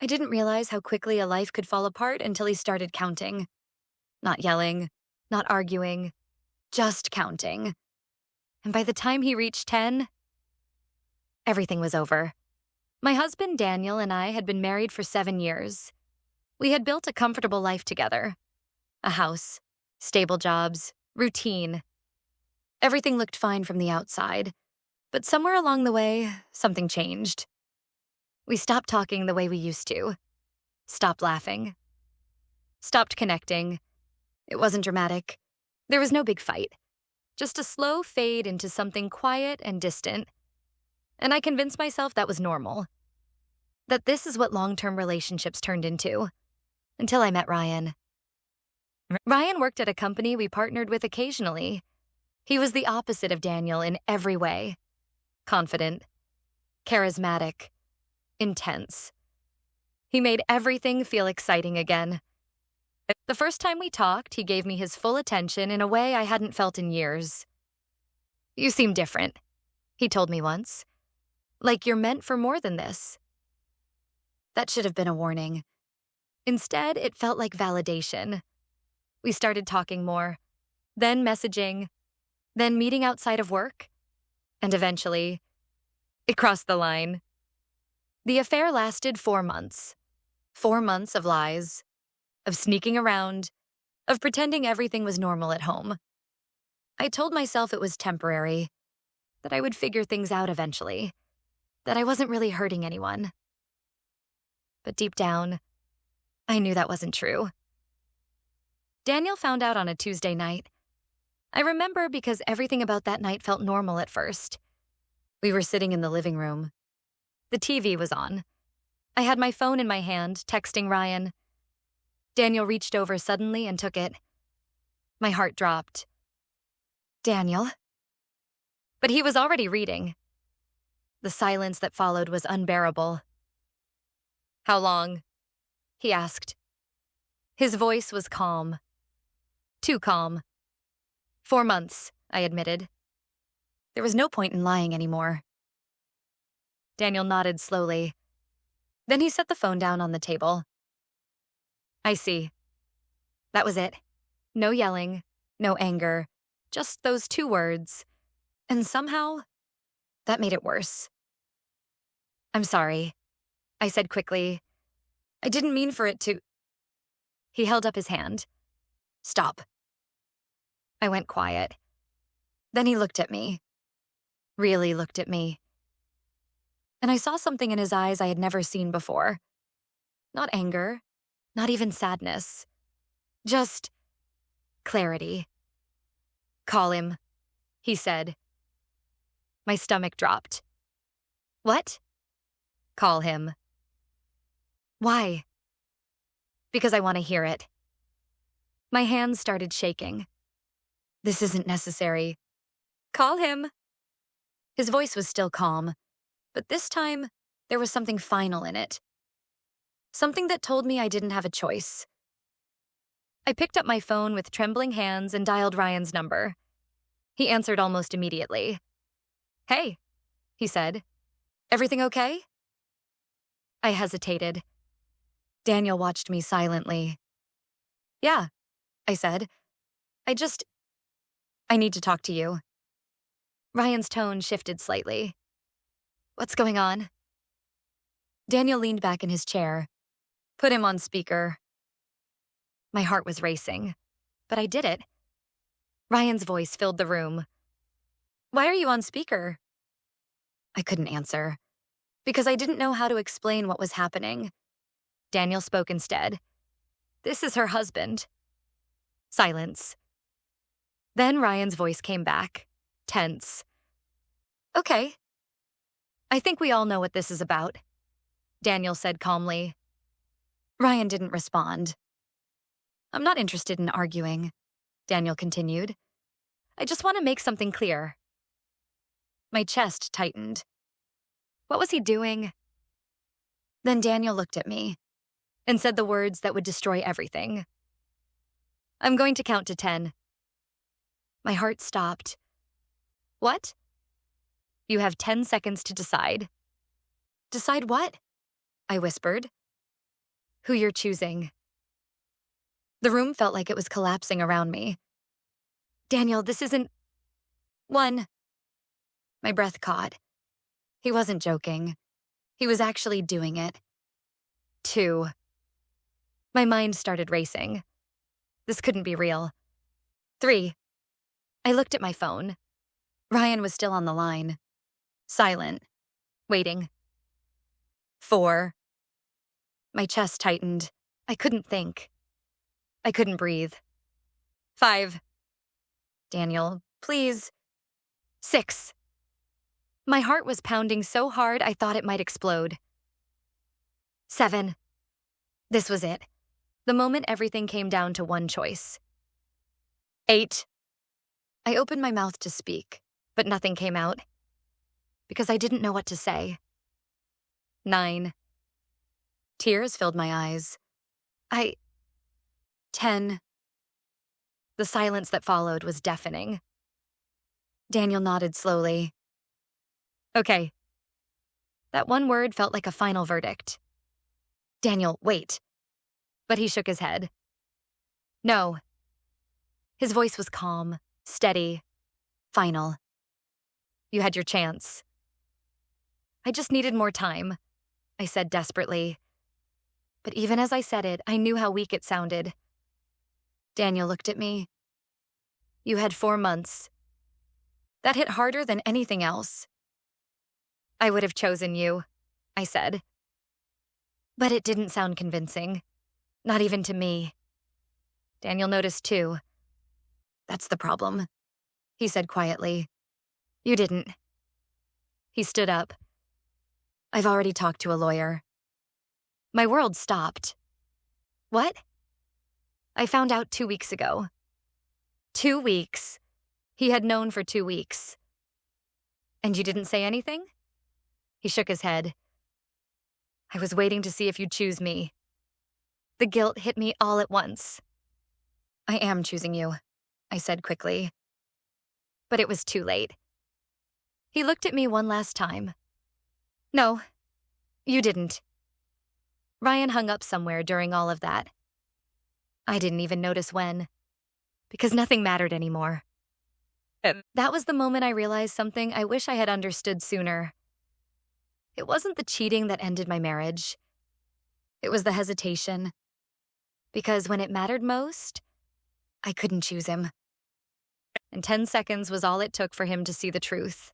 I didn't realize how quickly a life could fall apart until he started counting. Not yelling, not arguing, just counting. And by the time he reached 10, everything was over. My husband Daniel and I had been married for 7 years. We had built a comfortable life together. A house, stable jobs, routine. Everything looked fine from the outside. But somewhere along the way, something changed. We stopped talking the way we used to. Stopped laughing. Stopped connecting. It wasn't dramatic. There was no big fight. Just a slow fade into something quiet and distant. And I convinced myself that was normal. That this is what long-term relationships turned into. Until I met Ryan. Ryan worked at a company we partnered with occasionally. He was the opposite of Daniel in every way. Confident, charismatic, intense. He made everything feel exciting again. The first time we talked, he gave me his full attention in a way I hadn't felt in years. "You seem different," he told me once. "Like you're meant for more than this." That should have been a warning. Instead, it felt like validation. We started talking more, then messaging, then meeting outside of work, and eventually, it crossed the line. The affair lasted 4 months. 4 months of lies, of sneaking around, of pretending everything was normal at home. I told myself it was temporary, that I would figure things out eventually, that I wasn't really hurting anyone. But deep down, I knew that wasn't true. Daniel found out on a Tuesday night. I remember because everything about that night felt normal at first. We were sitting in the living room. The TV was on. I had my phone in my hand, texting Ryan. Daniel reached over suddenly and took it. My heart dropped. "Daniel?" But he was already reading. The silence that followed was unbearable. "How long?" he asked. His voice was calm. Too calm. 4 months, I admitted. There was no point in lying anymore. Daniel nodded slowly. Then he set the phone down on the table. "I see." That was it. No yelling, no anger, just those 2 words. And somehow, that made it worse. "I'm sorry," I said quickly. "I didn't mean for it to—" He held up his hand. "Stop." I went quiet. Then he looked at me. Really looked at me. And I saw something in his eyes I had never seen before. Not anger, not even sadness. Just clarity. "Call him," he said. My stomach dropped. "What?" "Call him." "Why?" "Because I want to hear it." My hands started shaking. "This isn't necessary." "Call him." His voice was still calm, but this time, there was something final in it. Something that told me I didn't have a choice. I picked up my phone with trembling hands and dialed Ryan's number. He answered almost immediately. "Hey," he said. "Everything okay?" I hesitated. Daniel watched me silently. "Yeah," I said. I need to talk to you." Ryan's tone shifted slightly. "What's going on?" Daniel leaned back in his chair. Put him on speaker. My heart was racing, but I did it. Ryan's voice filled the room. "Why are you on speaker?" I couldn't answer, because I didn't know how to explain what was happening. Daniel spoke instead. "This is her husband." Silence. Then Ryan's voice came back, tense. "Okay. I think we all know what this is about," Daniel said calmly. Ryan didn't respond. "I'm not interested in arguing," Daniel continued. "I just want to make something clear." My chest tightened. What was he doing? Then Daniel looked at me and said the words that would destroy everything. "I'm going to count to 10. My heart stopped. "What?" "You have 10 seconds to decide." "Decide what?" I whispered. Who you're choosing. The room felt like it was collapsing around me. Daniel, this isn't... 1. My breath caught. He wasn't joking. He was actually doing it. 2. My mind started racing. This couldn't be real. 3. I looked at my phone. Ryan was still on the line. Silent. Waiting. 4. My chest tightened. I couldn't think. I couldn't breathe. 5. Daniel, please. 6. My heart was pounding so hard I thought it might explode. 7. This was it. The moment everything came down to one choice. 8. I opened my mouth to speak, but nothing came out. Because I didn't know what to say. 9. Tears filled my eyes. 10. The silence that followed was deafening. Daniel nodded slowly. Okay. That one word felt like a final verdict. Daniel, wait. But he shook his head. No. His voice was calm, steady, final. You had your chance. I just needed more time, I said desperately. But even as I said it, I knew how weak it sounded. Daniel looked at me. You had 4 months. That hit harder than anything else. I would have chosen you, I said. But it didn't sound convincing. Not even to me. Daniel noticed too. That's the problem, he said quietly. You didn't. He stood up. I've already talked to a lawyer. My world stopped. What? I found out 2 weeks ago. 2 weeks. He had known for 2 weeks. And you didn't say anything? He shook his head. I was waiting to see if you'd choose me. The guilt hit me all at once. I am choosing you, I said quickly. But it was too late. He looked at me one last time. No, you didn't. Ryan hung up somewhere during all of that. I didn't even notice when, because nothing mattered anymore. That was the moment I realized something I wish I had understood sooner. It wasn't the cheating that ended my marriage. It was the hesitation. Because when it mattered most, I couldn't choose him. And 10 seconds was all it took for him to see the truth.